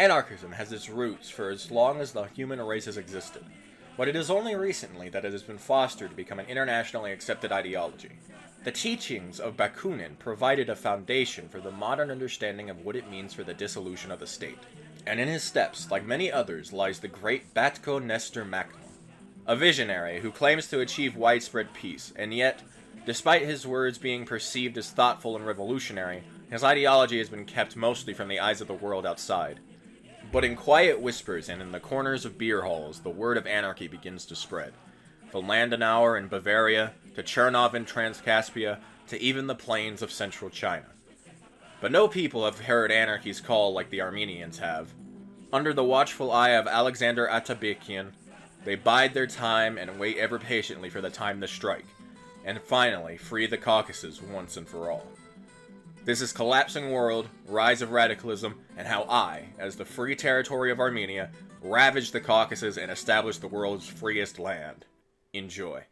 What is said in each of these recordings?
Anarchism has its roots for as long as the human race has existed, but it is only recently that it has been fostered to become an internationally accepted ideology. The teachings of Bakunin provided a foundation for the modern understanding of what it means for the dissolution of the state. And in his steps, like many others, lies the great Batko Nestor Makhno, a visionary who claims to achieve widespread peace, and yet, despite his words being perceived as thoughtful and revolutionary, his ideology has been kept mostly from the eyes of the world outside. But in quiet whispers and in the corners of beer halls, the word of anarchy begins to spread. From Landenauer in Bavaria, to Chernov in TransCaspia, to even the plains of central China. But no people have heard anarchy's call like the Armenians have. Under the watchful eye of Alexander Atabekian, they bide their time and wait ever patiently for the time to strike, and finally free the Caucasus once and for all. This is Collapsing World, Rise of Radicalism, and how I, as the free territory of Armenia, ravaged the Caucasus and established the world's freest land. Enjoy.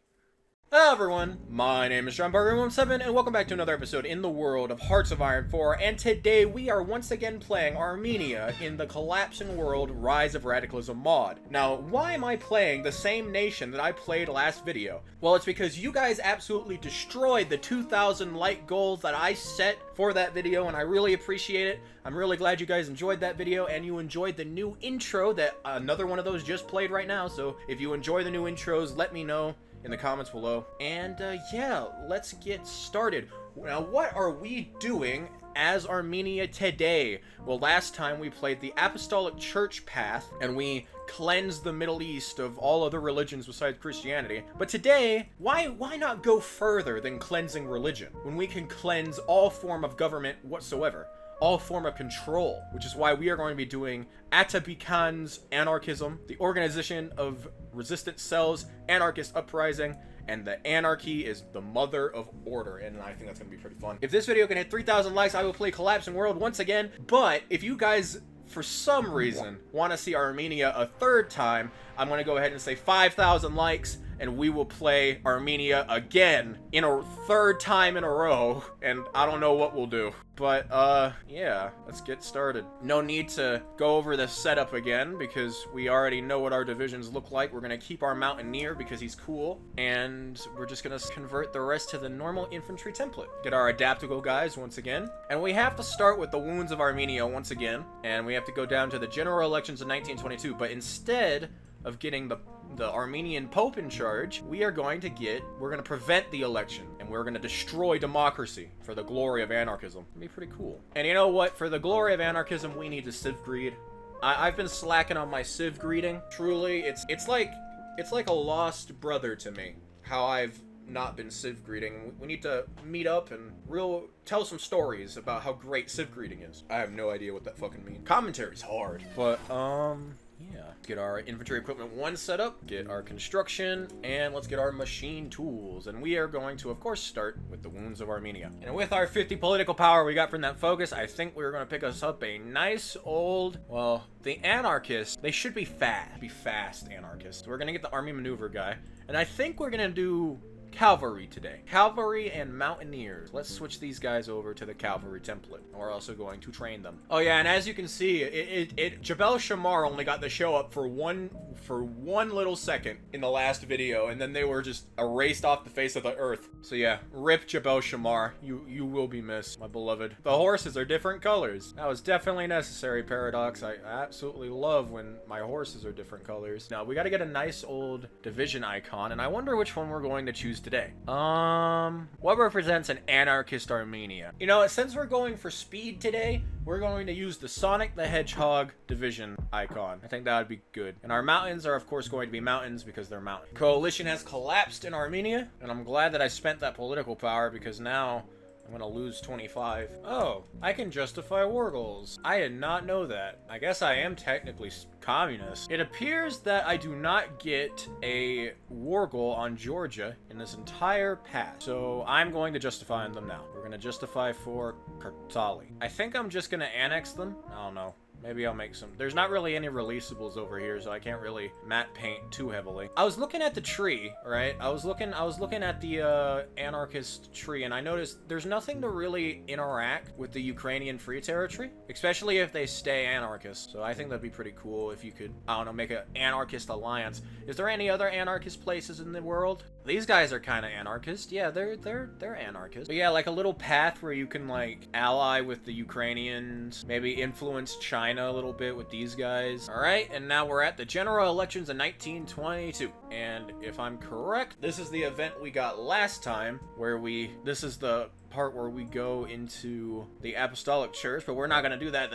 Hello everyone, my name is JohnBarger17 and welcome back to another episode in the world of Hearts of Iron 4, and today we are once again playing Armenia in the Collapsing World Rise of Radicalism mod. Now, why am I playing the same nation that I played last video? Well, it's because you guys absolutely destroyed the 2,000 like goals that I set for that video, and I really appreciate it. I'm really glad you guys enjoyed that video, and you enjoyed the new intro that another one of those just played right now, so if you enjoy the new intros, let me know in the comments below. And yeah, let's get started. Now, what are we doing as Armenia today? Well, last time we played the Apostolic Church path, and we cleansed the Middle East of all other religions besides Christianity. But today, why not go further than cleansing religion, when we can cleanse all form of government whatsoever? All form of control, which is why we are going to be doing Atabekan's anarchism, the organization of resistant cells, anarchist uprising, and the anarchy is the mother of order, and I think that's going to be pretty fun. If this video can hit 3,000 likes, I will play Collapsing World once again, but if you guys, for some reason, want to see Armenia a third time, I'm going to go ahead and say 5,000 likes, and we will play Armenia again in a third time in a row, and I don't know what we'll do. But, yeah, let's get started. No need to go over the setup again, because we already know what our divisions look like. We're gonna keep our mountaineer because he's cool, and we're just gonna convert the rest to the normal infantry template. Get our adaptable guys once again, and we have to start with the wounds of Armenia once again, and we have to go down to the general elections in 1922, but instead of getting the Armenian Pope in charge, we're going to prevent the election, and we're going to destroy democracy for the glory of anarchism. It'd be pretty cool. And you know what? For the glory of anarchism, we need to civ greed. I've been slacking on my civ greeding. Truly, it's like a lost brother to me, how I've not been civ greeting. We need to meet up and tell some stories about how great civ greeting is. I have no idea what that fucking means. Commentary's hard, but yeah. Get our infantry equipment 1 set up, get our construction, and let's get our machine tools. And we are going to, of course, start with the wounds of Armenia. And with our 50 political power we got from that focus, I think we're going to pick us up a nice old, well, the anarchists, they should be fast anarchists. We're going to get the army maneuver guy, and I think we're going to do cavalry today. Cavalry and mountaineers. Let's switch these guys over to the cavalry template. We're also going to train them. Oh yeah, and as you can see, Jabal Shamar only got the show up for one little second in the last video, and then they were just erased off the face of the earth. So yeah, rip Jabal Shamar. You will be missed, my beloved. The horses are different colors. That was definitely necessary, Paradox. I absolutely love when my horses are different colors. Now, we got to get a nice old division icon, and I wonder which one we're going to choose today. What represents an anarchist Armenia? You know, since we're going for speed today, we're going to use the Sonic the Hedgehog division icon. I think that would be good. And our mountains are, of course, going to be mountains because they're mountains. Coalition has collapsed in Armenia, and I'm glad that I spent that political power because now I'm gonna lose 25. Oh, I can justify war goals. I did not know that. I guess I am technically communist. It appears that I do not get a war goal on Georgia in this entire path. So I'm going to justify them now. We're gonna justify for Kartali. I think I'm just gonna annex them. I don't know. Maybe I'll make some. There's not really any releasables over here, so I can't really matte paint too heavily. I was looking at the tree, right? I was looking at the anarchist tree, and I noticed there's nothing to really interact with the Ukrainian Free Territory, especially if they stay anarchist. So I think that'd be pretty cool if you could, I don't know, make an anarchist alliance. Is there any other anarchist places in the world? These guys are kind of anarchist. Yeah, they're anarchist. But yeah, like a little path where you can like ally with the Ukrainians, maybe influence China a little bit with these guys. All right, and now we're at the general elections in 1922. And if I'm correct, this is the event we got last time where this is the part where we go into the apostolic church, but we're not going to do that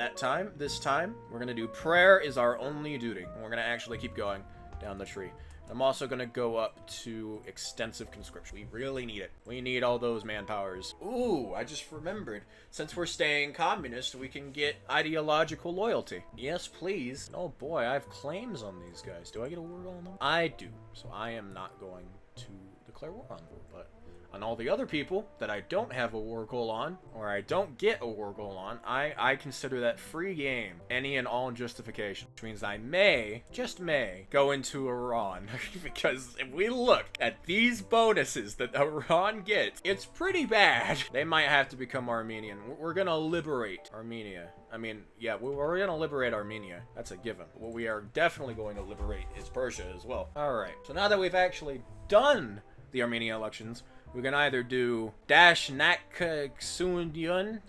this time. We're going to do prayer is our only duty. And we're going to actually keep going down the tree. I'm also going to go up to extensive conscription. We really need it. We need all those manpowers. Ooh, I just remembered. Since we're staying communist, we can get ideological loyalty. Yes, please. Oh boy, I have claims on these guys. Do I get a war on them? I do. So I am not going to declare war on them, but on all the other people that I don't have a war goal on, or I don't get a war goal on, I consider that free game, any and all justification, which means I may, just may, go into Iran, because if we look at these bonuses that Iran gets, it's pretty bad. They might have to become Armenian. We're gonna liberate Armenia. I mean, yeah, we're gonna liberate Armenia. That's a given. What we are definitely going to liberate is Persia as well. Alright, so now that we've actually done the Armenian elections, we can either do Dashnaksundyun,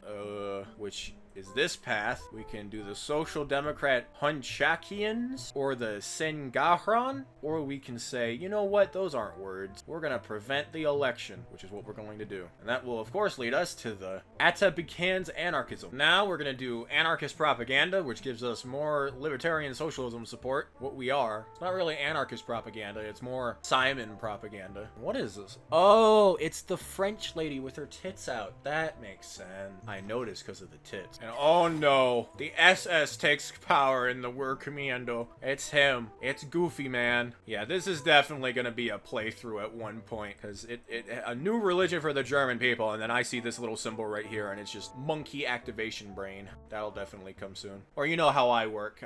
which is this path. We can do the Social Democrat Hunchakians or the Sengahran, or we can say, you know what, those aren't words. We're going to prevent the election, which is what we're going to do. And that will, of course, lead us to the Atabekan's anarchism. Now we're going to do anarchist propaganda, which gives us more libertarian socialism support. What we are. It's not really anarchist propaganda, it's more Simon propaganda. What is this? Oh, it's the French lady with her tits out. That makes sense. I noticed because of the tits. And oh no, the SS takes power in the Word Commando. It's him. It's Goofy Man. Yeah, this is definitely gonna be a playthrough at one point, because a new religion for the German people, and then I see this little symbol right here, and it's just monkey activation brain. That'll definitely come soon. Or you know how I work.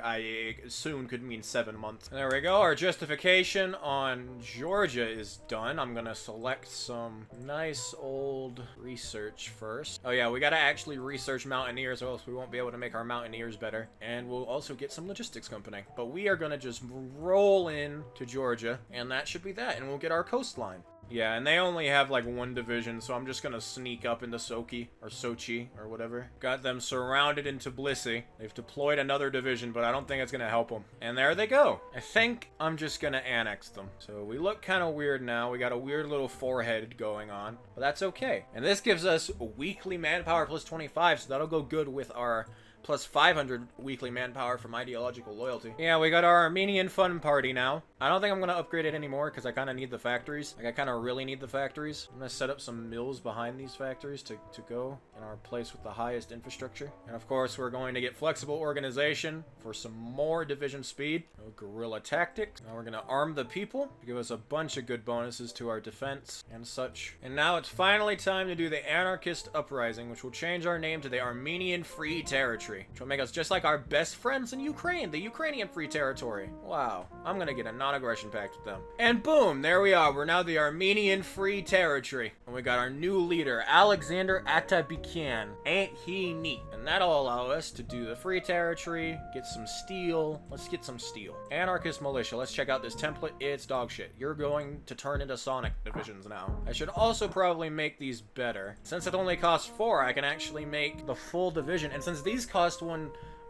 Soon could mean 7 months. And there we go. Our justification on Georgia is done. I'm gonna select some nice old research first. Oh yeah, we gotta actually research Mountaineers, or else we won't be able to make our Mountaineers better. And we'll also get some logistics company. But we are gonna just roll in to Georgia, and that should be that, and we'll get our coastline. Yeah, and they only have like one division, so I'm just gonna sneak up into Sochi, or Sochi, or whatever. Got them surrounded in Tbilisi. They've deployed another division, but I don't think it's gonna help them. And there they go. I think I'm just gonna annex them. So we look kind of weird now. We got a weird little forehead going on, but that's okay. And this gives us weekly manpower plus 25, so that'll go good with our plus 500 weekly manpower from ideological loyalty. Yeah, we got our Armenian fun party now. I don't think I'm gonna upgrade it anymore because I kind of need the factories. Like, I kind of really need the factories. I'm gonna set up some mills behind these factories to go in our place with the highest infrastructure. And of course, we're going to get flexible organization for some more division speed. No guerrilla tactics. Now we're gonna arm the people to give us a bunch of good bonuses to our defense and such. And now it's finally time to do the anarchist uprising, which will change our name to the Armenian Free Territory, which will make us just like our best friends in Ukraine, the Ukrainian Free Territory. Wow. I'm gonna get a non-aggression pact with them. And boom, there we are. We're now the Armenian Free Territory. And we got our new leader, Alexander Atabekan. Ain't he neat? And that'll allow us to do the Free Territory, get some steel. Let's get some steel. Anarchist militia. Let's check out this template. It's dog shit. You're going to turn into Sonic divisions now. I should also probably make these better. Since it only costs 4, I can actually make the full division. And since these cost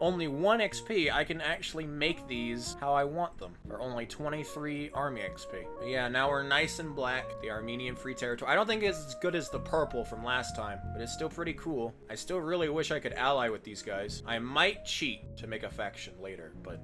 only 1 XP, I can actually make these how I want them, for only 23 army XP. But yeah, now we're nice and black, the Armenian Free Territory. I don't think it's as good as the purple from last time, but it's still pretty cool. I still really wish I could ally with these guys. I might cheat to make a faction later, but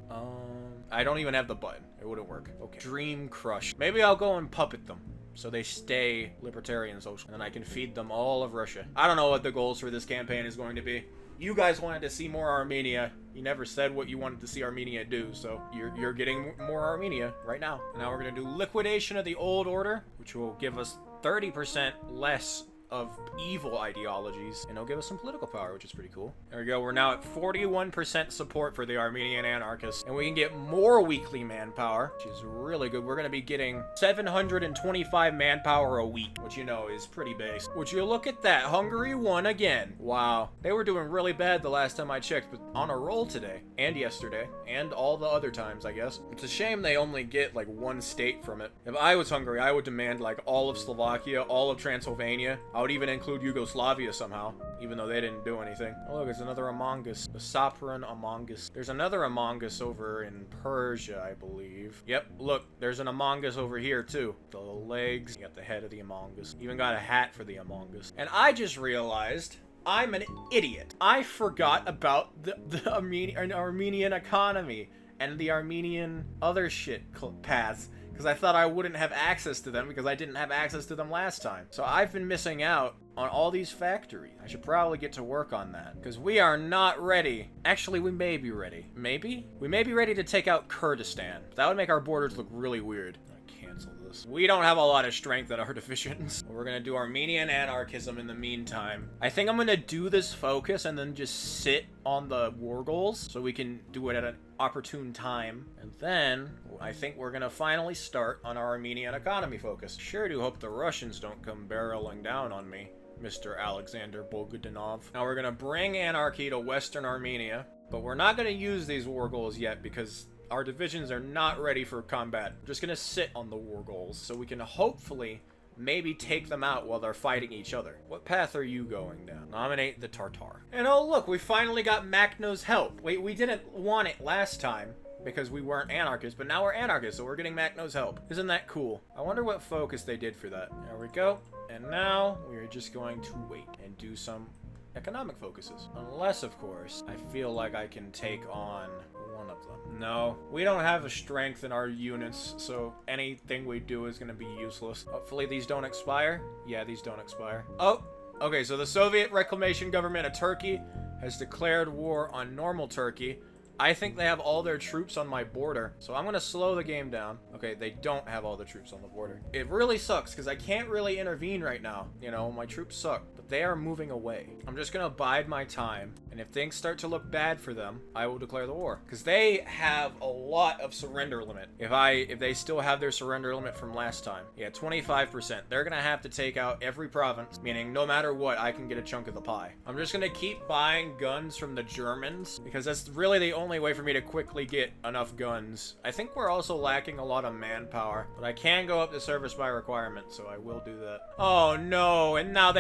I don't even have the button. It wouldn't work. Okay. Dream Crush. Maybe I'll go and puppet them, so they stay libertarian social, and then I can feed them all of Russia. I don't know what the goals for this campaign is going to be. You guys wanted to see more Armenia. You never said what you wanted to see Armenia do, so you're getting more Armenia right now. And now we're going to do liquidation of the old order, which will give us 30% less of evil ideologies, and it'll give us some political power, which is pretty cool. There we go. We're now at 41% support for the Armenian anarchists, and we can get more weekly manpower, which is really good. We're going to be getting 725 manpower a week, which you know is pretty base. Would you look at that? Hungary won again. Wow. They were doing really bad the last time I checked, but on a roll today, and yesterday, and all the other times, I guess. It's a shame they only get like one state from it. If I was Hungary, I would demand like all of Slovakia, all of Transylvania. I would even include Yugoslavia somehow, even though they didn't do anything. Oh look, there's another Among Us. The Sopran Among Us. There's another Among Us over in Persia, I believe. Yep, look, there's an Among Us over here too. The legs, you got the head of the Among Us. Even got a hat for the Among Us. And I just realized I'm an idiot. I forgot about the Armenian economy and the Armenian other shit paths, because I thought I wouldn't have access to them because I didn't have access to them last time. So I've been missing out on all these factories. I should probably get to work on that, because we are not ready. Actually, we may be ready. Maybe? We may be ready to take out Kurdistan. That would make our borders look really weird. Cancel this. We don't have a lot of strength at our divisions. We're gonna do Armenian anarchism in the meantime. I think I'm gonna do this focus and then just sit on the war goals so we can do it at an opportune time. And then I think we're gonna finally start on our Armenian economy focus. Sure do hope the Russians don't come barreling down on me, Mr. Alexander Bogodanov. Now we're gonna bring anarchy to Western Armenia, but we're not gonna use these war goals yet because our divisions are not ready for combat. We're just gonna sit on the war goals so we can hopefully maybe take them out while they're fighting each other. What path are you going down? Nominate the Tartar. And oh look, we finally got MacLeod's help. Wait, we didn't want it last time because we weren't anarchists, but now we're anarchists, so we're getting MacLeod's help. Isn't that cool? I wonder what focus they did for that. There we go. And now we're just going to wait and do some economic focuses. Unless, of course, I feel like I can take on one of them. No, we don't have a strength in our units, so anything we do is going to be useless. Hopefully these don't expire. Yeah, these don't expire. Oh, okay, so the Soviet Reclamation Government of Turkey has declared war on normal Turkey. I think they have all their troops on my border, so I'm gonna slow the game down. Okay, they don't have all the troops on the border. It really sucks, because I can't really intervene right now. You know, my troops suck, but they are moving away. I'm just gonna bide my time, and if things start to look bad for them, I will declare the war. Because they have a lot of surrender limit. If they still have their surrender limit from last time. Yeah, 25%. They're gonna have to take out every province, meaning no matter what, I can get a chunk of the pie. I'm just gonna keep buying guns from the Germans, because that's really the only way for me to quickly get enough guns. I think we're also lacking a lot of manpower, but I can go up to service by requirement, so I will do that. Oh no, and now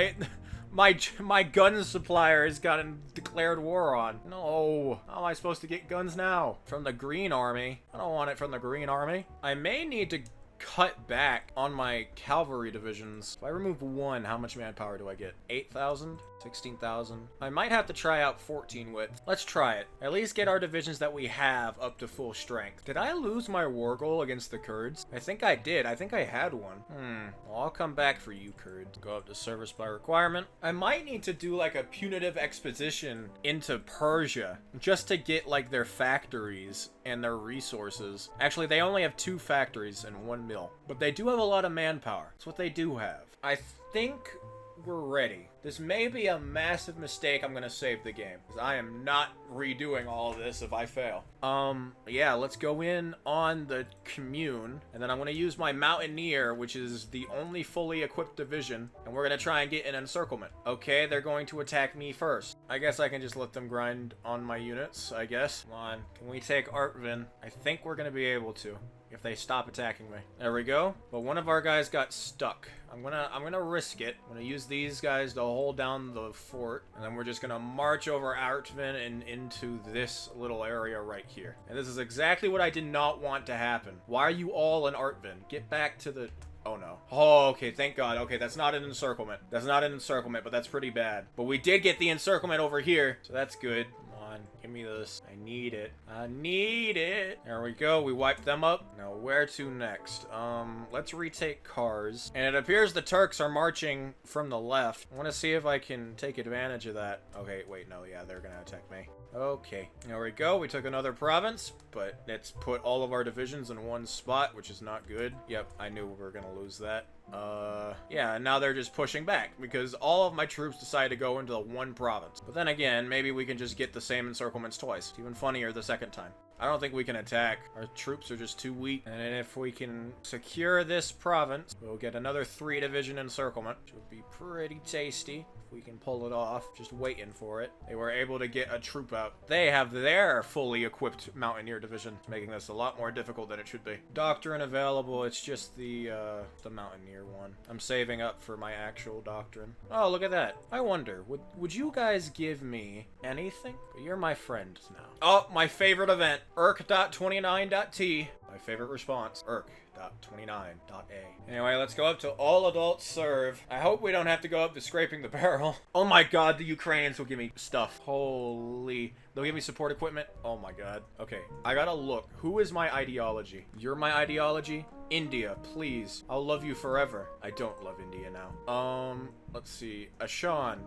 my gun supplier has gotten declared war on. No, how am I supposed to get guns now? From the Green Army? I don't want it from the Green Army. I may need to cut back on my cavalry divisions. If I remove one, how much manpower do I get? 8,000? 16,000? I might have to try out 14 width. Let's try it. At least get our divisions that we have up to full strength. Did I lose my war goal against the Kurds? I think I did. I think I had one. Well, I'll come back for you, Kurds. Go up to service by requirement. I might need to do like a punitive expedition into Persia just to get like their factories and their resources. Actually, they only have 2 factories and 1 mill, but they do have a lot of manpower. That's what they do have. I think we're ready. This may be a massive mistake. I'm gonna save the game, because I am not redoing all of this if I fail. Yeah, let's go in on the commune, and then I'm gonna use my mountaineer, which is the only fully equipped division, and we're gonna try and get an encirclement. Okay, they're going to attack me first. I guess I can just let them grind on my units, I guess. Come on, can we take Artvin? I think we're gonna be able to, if they stop attacking me. There we go. But one of our guys got stuck. I'm gonna risk it. I'm gonna use these guys to hold down the fort, and then we're just gonna march over Artvin and into this little area right here. And this is exactly what I did not want to happen. Why are you all in Artvin? Get back to the... Oh no. Oh, okay, thank God. Okay, that's not an encirclement. That's not an encirclement, but that's pretty bad. But we did get the encirclement over here, so that's good. Come on, give Give me this. I need it. I need it. There we go. We wiped them up. Now, where to next? Let's retake Kars. And it appears the Turks are marching from the left. I want to see if I can take advantage of that. Okay, wait, no, yeah, they're gonna attack me. Okay, there we go. We took another province, but let's put all of our divisions in one spot, which is not good. Yep, I knew we were gonna lose that. Yeah, and now they're just pushing back because all of my troops decided to go into the one province. But then again, maybe we can just get the same encirclements twice. It's even funnier the second time. I don't think we can attack. Our troops are just too weak. And if we can secure this province, we'll get another 3-division encirclement, which would be pretty tasty. We can pull it off, just waiting for it. They were able to get a troop out. They have their fully equipped Mountaineer division, making this a lot more difficult than it should be. Doctrine available, it's just the Mountaineer one. I'm saving up for my actual doctrine. Oh, look at that. I wonder, would you guys give me anything? You're my friends now. Oh, my favorite event, Irk.29.t. My favorite response, Irk.29.a. Anyway, let's go up to all adults serve. I hope we don't have to go up to scraping the barrel. Oh my god, the Ukrainians will give me stuff. Holy. They'll give me support equipment. Oh my god. Okay, I gotta look. Who is my ideology? You're my ideology? India, please. I'll love you forever. I don't love India now. Let's see. Ashan.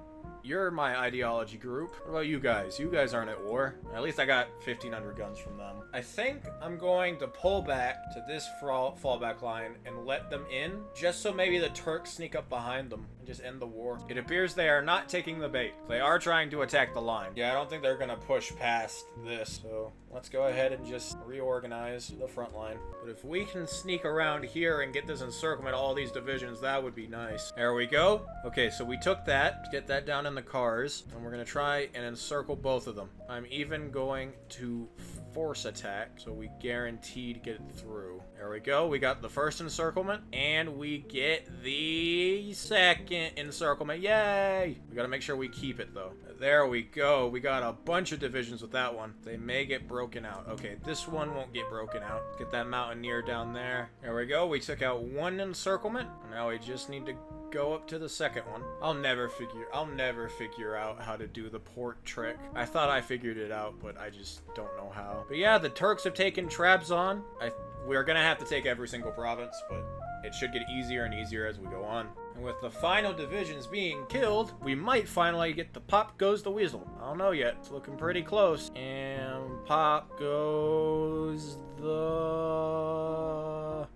You're my ideology group. What about you guys? You guys aren't at war. At least I got 1,500 guns from them. I think I'm going to pull back to this fallback line and let them in, just so maybe the Turks sneak up behind them and just end the war. It appears they are not taking the bait. They are trying to attack the line. Yeah, I don't think they're gonna push past this, so let's go ahead and just reorganize the front line. But if we can sneak around here and get this encirclement, all these divisions, that would be nice. There we go. Okay, so we took that, get that down in the cars, and we're gonna try and encircle both of them. I'm even going to force attack, so we guarantee to get it through. There we go. We got the first encirclement, and we get the second encirclement. Yay! We gotta make sure we keep it, though. There we go. We got a bunch of divisions with that one. They may get broken out. Okay, this one won't get broken out. Get that Mountaineer down there. There we go. We took out one encirclement. Now we just need to go up to the second one. I'll never figure out how to do the port trick. I thought I figured it out, but I just don't know how. But yeah, the Turks have taken Trabzon. We're gonna have to take every single province, but it should get easier and easier as we go on. And with the final divisions being killed, we might finally get the pop goes the weasel. I don't know yet. It's looking pretty close. And pop goes the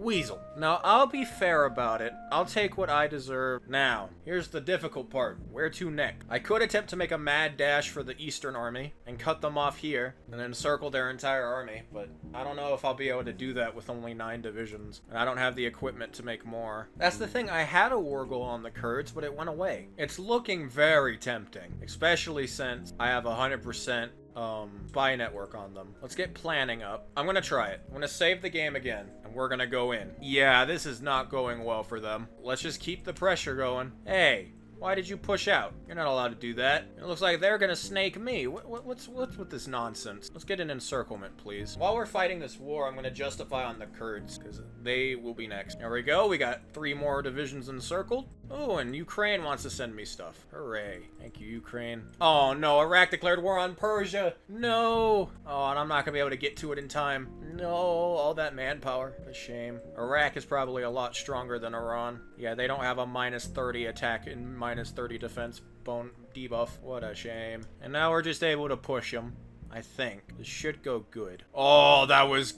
weasel. Now, I'll be fair about it. I'll take what I deserve. Now, here's the difficult part. Where to next? I could attempt to make a mad dash for the Eastern Army and cut them off here and then circle their entire army, but I don't know if I'll be able to do that with only 9 divisions, and I don't have the equipment to make more. That's the thing. I had a war goal on the Kurds, but it went away. It's looking very tempting, especially since I have 100% spy network on them. Let's get planning up. I'm gonna try it. I'm gonna save the game again, and we're gonna go in. Yeah, this is not going well for them. Let's just keep the pressure going. Hey, why did you push out? You're not allowed to do that. It looks like they're gonna snake me. What's with this nonsense? Let's get an encirclement, please. While we're fighting this war, I'm gonna justify on the Kurds, because they will be next. There we go. We got 3 more divisions encircled. Oh, and Ukraine wants to send me stuff. Hooray. Thank you, Ukraine. Oh, no. Iraq declared war on Persia. No. Oh, and I'm not gonna be able to get to it in time. No. All that manpower. A shame. Iraq is probably a lot stronger than Iran. Yeah, they don't have a -30 attack and -30 defense debuff. What a shame. And now we're just able to push them. I think. This should go good. Oh, that was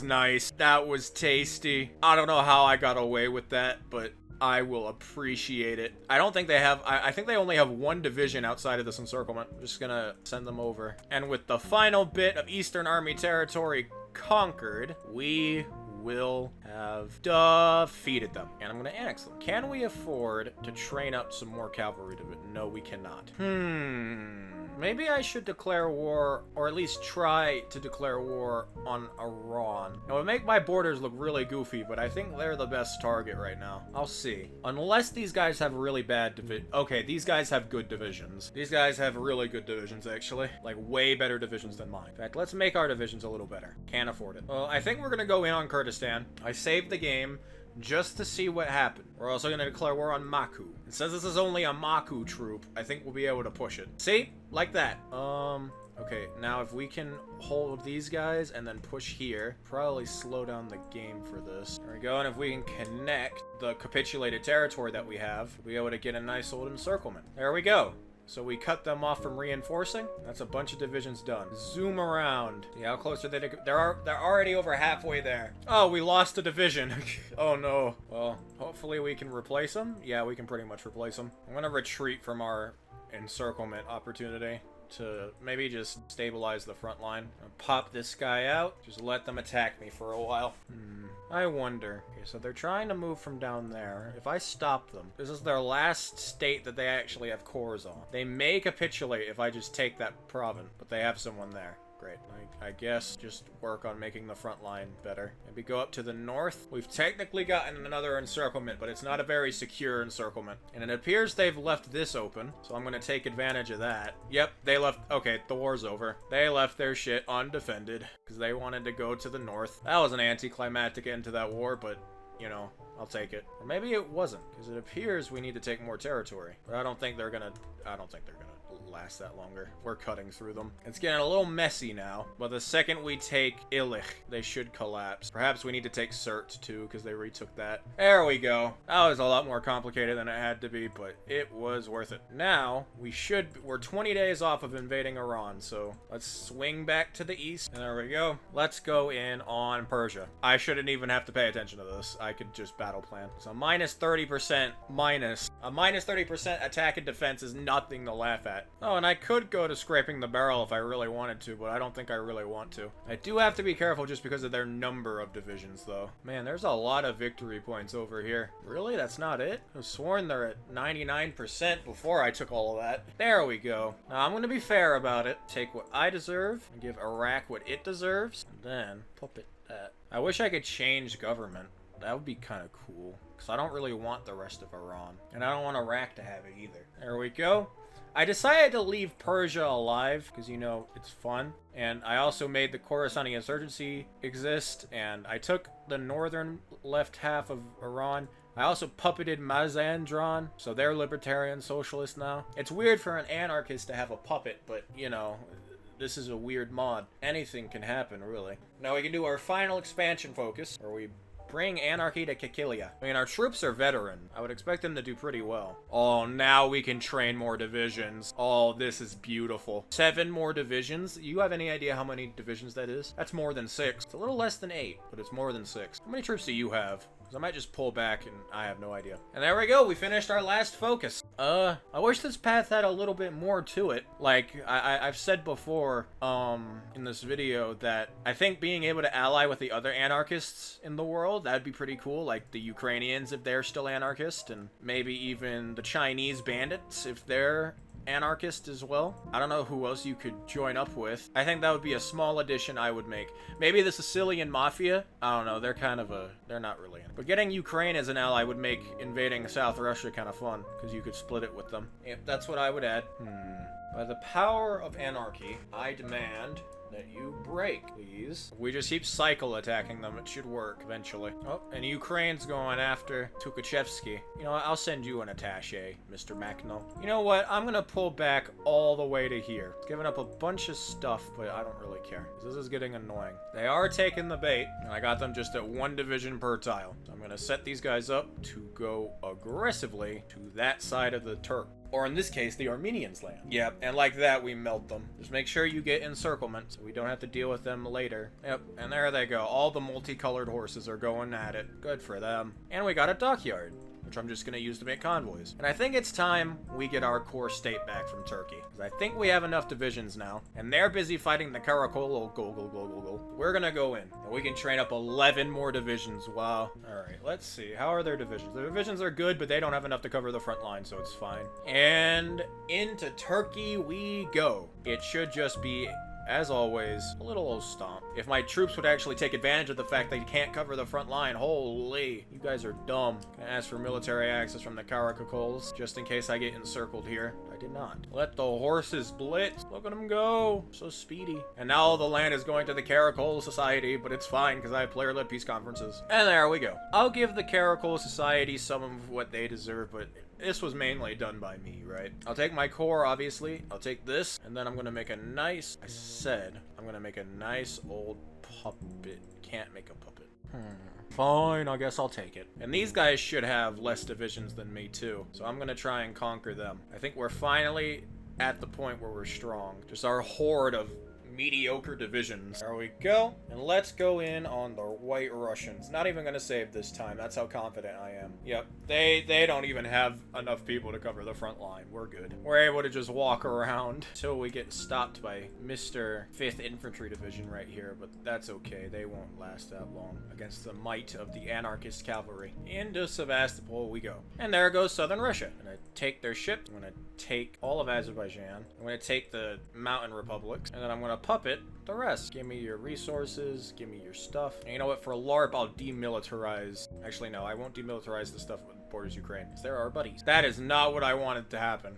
nice. That was tasty. I don't know how I got away with that, but I will appreciate it. I don't think they have... I think they only have 1 division outside of this encirclement. I'm just gonna send them over. And with the final bit of Eastern Army territory conquered, we will have defeated them. And I'm gonna annex them. Can we afford to train up some more cavalry to it? No, we cannot. Maybe I should declare war, or at least try to declare war on Iran. It would make my borders look really goofy, but I think they're the best target right now. I'll see. Unless these guys have really bad okay, these guys have good divisions. These guys have really good divisions, actually. Like, way better divisions than mine. In fact, let's make our divisions a little better. Can't afford it. Well, I think we're gonna go in on Kurdistan. I saved the game just to see what happened. We're also gonna declare war on Maku. It says this is only a Maku troop. I think we'll be able to push it. See? Like that. Okay, now if we can hold these guys and then push here, probably slow down the game for this. There we go, and if we can connect the capitulated territory that we have, we'll be able to get a nice old encirclement. There we go. So we cut them off from reinforcing. That's a bunch of divisions done. Zoom around. See how close are they to... They're already over halfway there. Oh, we lost a division. Oh no. Well, hopefully we can replace them. Yeah, we can pretty much replace them. I'm gonna retreat from our encirclement opportunity to maybe just stabilize the front line. I'll pop this guy out. Just let them attack me for a while. I wonder. Okay, so they're trying to move from down there. If I stop them, this is their last state that they actually have cores on. They may capitulate if I just take that province, but they have someone there. Great. I guess just work on making the front line better. Maybe go up to the north. We've technically gotten another encirclement, but it's not a very secure encirclement. And it appears they've left this open, so I'm going to take advantage of that. Yep, they left... Okay, the war's over. They left their shit undefended because they wanted to go to the north. That was an anticlimactic end to that war, but, you know, I'll take it. Or maybe it wasn't, because it appears we need to take more territory. But I don't think they're going to last that longer. We're cutting through them. It's getting a little messy now, but the second we take Illich, they should collapse. Perhaps we need to take Surt too, because they retook that. There we go. That was a lot more complicated than it had to be, but it was worth it. Now, we're 20 days off of invading Iran, so let's swing back to the east. And there we go. Let's go in on Persia. I shouldn't even have to pay attention to this. I could just battle plan. So minus 30% minus. A minus 30% attack and defense is nothing to laugh at. Oh, and I could go to scraping the barrel if I really wanted to, but I don't think I really want to. I do have to be careful just because of their number of divisions, though. Man, there's a lot of victory points over here. Really? That's not it? I was sworn they're at 99% before I took all of that. There we go. Now, I'm going to be fair about it. Take what I deserve and give Iraq what it deserves, and then puppet that. I wish I could change government. That would be kind of cool, because I don't really want the rest of Iran, and I don't want Iraq to have it either. There we go. I decided to leave Persia alive because, you know, it's fun. And I also made the Khorasani insurgency exist. And I took the northern left half of Iran. I also puppeted Mazandran, so they're libertarian socialists now. It's weird for an anarchist to have a puppet, but, you know, this is a weird mod. Anything can happen, really. Now we can do our final expansion focus, where we bring anarchy to Kikilia. I mean, our troops are veteran. I would expect them to do pretty well. Oh, now we can train more divisions. Oh, this is beautiful. 7 more divisions. You have any idea how many divisions that is? That's more than 6. It's a little less than 8, but it's more than 6. How many troops do you have? I might just pull back and I have no idea. And there we go. We finished our last focus. I wish this path had a little bit more to it. Like I've said before, in this video that I think being able to ally with the other anarchists in the world, that'd be pretty cool. Like the Ukrainians, if they're still anarchist, and maybe even the Chinese bandits, if they're anarchist as well. I don't know who else you could join up with. I think that would be a small addition I would make. Maybe the Sicilian Mafia. I don't know. They're kind of they're not really. But getting Ukraine as an ally would make invading South Russia kind of fun, because you could split it with them. Yep, that's what I would add. By the power of anarchy, I demand that you break, please. We just keep cycle attacking them. It should work eventually. Oh, and Ukraine's going after Tukhachevsky. You know what? I'll send you an attaché, Mr. MacLeod. You know what? I'm gonna pull back all the way to here. Giving up a bunch of stuff, but I don't really care. This is getting annoying. They are taking the bait, and I got them just at 1 division per tile. So I'm gonna set these guys up to go aggressively to that side of the Turk. Or in this case, the Armenians' land. Yep, and like that, we melt them. Just make sure you get encirclement, so we don't have to deal with them later. Yep, and there they go. All the multicolored horses are going at it. Good for them. And we got a dockyard, which I'm just going to use to make convoys. And I think it's time we get our core state back from Turkey, because I think we have enough divisions now, and they're busy fighting the Karakol. We're going to go in, and we can train up 11 more divisions. Wow. All right, let's see. How are their divisions? Their divisions are good, but they don't have enough to cover the front line, so it's fine. And into Turkey we go. It should just be as always, a little old stomp. If my troops would actually take advantage of the fact that you can't cover the front line, holy, you guys are dumb. Gonna ask for military access from the caracoles, just in case I get encircled here. I did not. Let the horses blitz. Look at them go. So speedy. And now all the land is going to the Caracol Society, but it's fine because I have player-led peace conferences. And there we go. I'll give the Caracol Society some of what they deserve, but this was mainly done by me, right? I'll take my core, obviously. I'll take this, and then I'm gonna make a nice... I said I'm gonna make a nice old puppet. Can't make a puppet. Fine, I guess I'll take it. And these guys should have less divisions than me, too. So I'm gonna try and conquer them. I think we're finally at the point where we're strong. Just our horde of mediocre divisions. There we go. And let's go in on the White Russians. Not even gonna save this time. That's how confident I am. Yep. They don't even have enough people to cover the front line. We're good. We're able to just walk around until we get stopped by Mr. 5th Infantry Division right here, but that's okay. They won't last that long against the might of the anarchist cavalry. Into Sevastopol we go. And there goes Southern Russia. I'm gonna take their ship. I'm gonna take all of Azerbaijan. I'm gonna take the mountain republics, and then I'm gonna puppet the rest. Give me your resources, give me your stuff. And you know what, for LARP, I'll demilitarize. Actually, no, I won't demilitarize the stuff with borders Ukraine, because they're our buddies. That is not what I wanted to happen.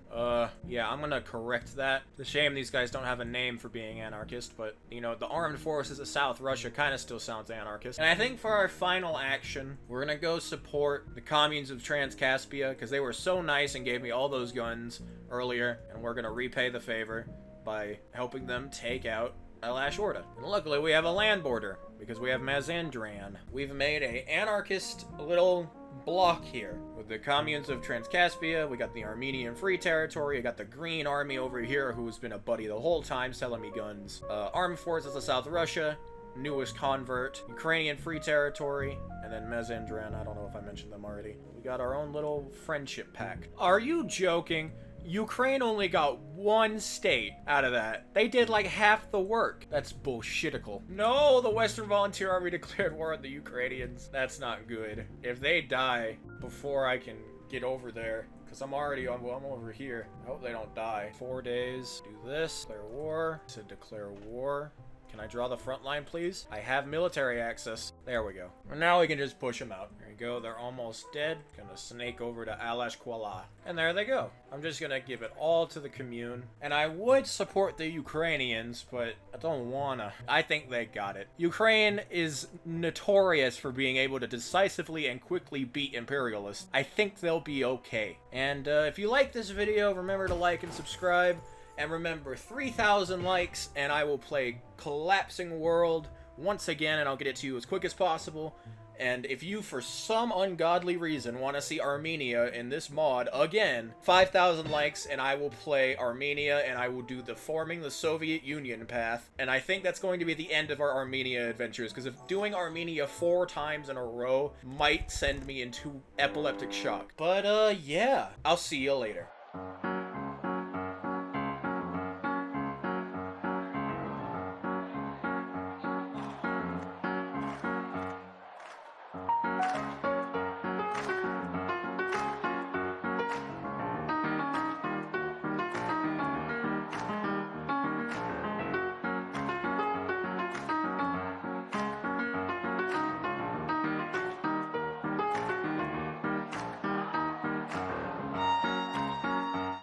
Yeah, I'm gonna correct that. It's a shame these guys don't have a name for being anarchist, but, you know, the armed forces of South Russia kind of still sounds anarchist. And I think for our final action, we're gonna go support the communes of TransCaspia, because they were so nice and gave me all those guns earlier, and we're gonna repay the favor by helping them take out Alash Orda. And luckily we have a land border, because we have Mazandran. We've made a anarchist little block here with the communes of TransCaspia. We got the Armenian Free Territory. I got the Green Army over here, who's been a buddy the whole time, selling me guns. Armed Forces of South Russia, newest convert, Ukrainian Free Territory, and then Mazandran. I don't know if I mentioned them already. We got our own little friendship pack. Are you joking? Ukraine only got one state out of that. They did like half the work. That's bullshitical. No, the Western Volunteer Army declared war on the Ukrainians. That's not good. If they die before I can get over there, because I'm over here. I hope they don't die. 4 days. Do this. Declare war. To declare war. Can I draw the front line, please? I have military access. There we go. And now we can just push them out. There you go. They're almost dead. Gonna snake over to Alash Kuala. And there they go. I'm just gonna give it all to the commune. And I would support the Ukrainians, but I don't wanna. I think they got it. Ukraine is notorious for being able to decisively and quickly beat imperialists. I think they'll be okay. And if you like this video, remember to like and subscribe. And remember, 3,000 likes and I will play Collapsing World once again, and I'll get it to you as quick as possible. And if you, for some ungodly reason, want to see Armenia in this mod again, 5,000 likes and I will play Armenia, and I will do the forming the Soviet Union path. And I think that's going to be the end of our Armenia adventures, because if doing Armenia 4 times in a row might send me into epileptic shock. But yeah, I'll see you later.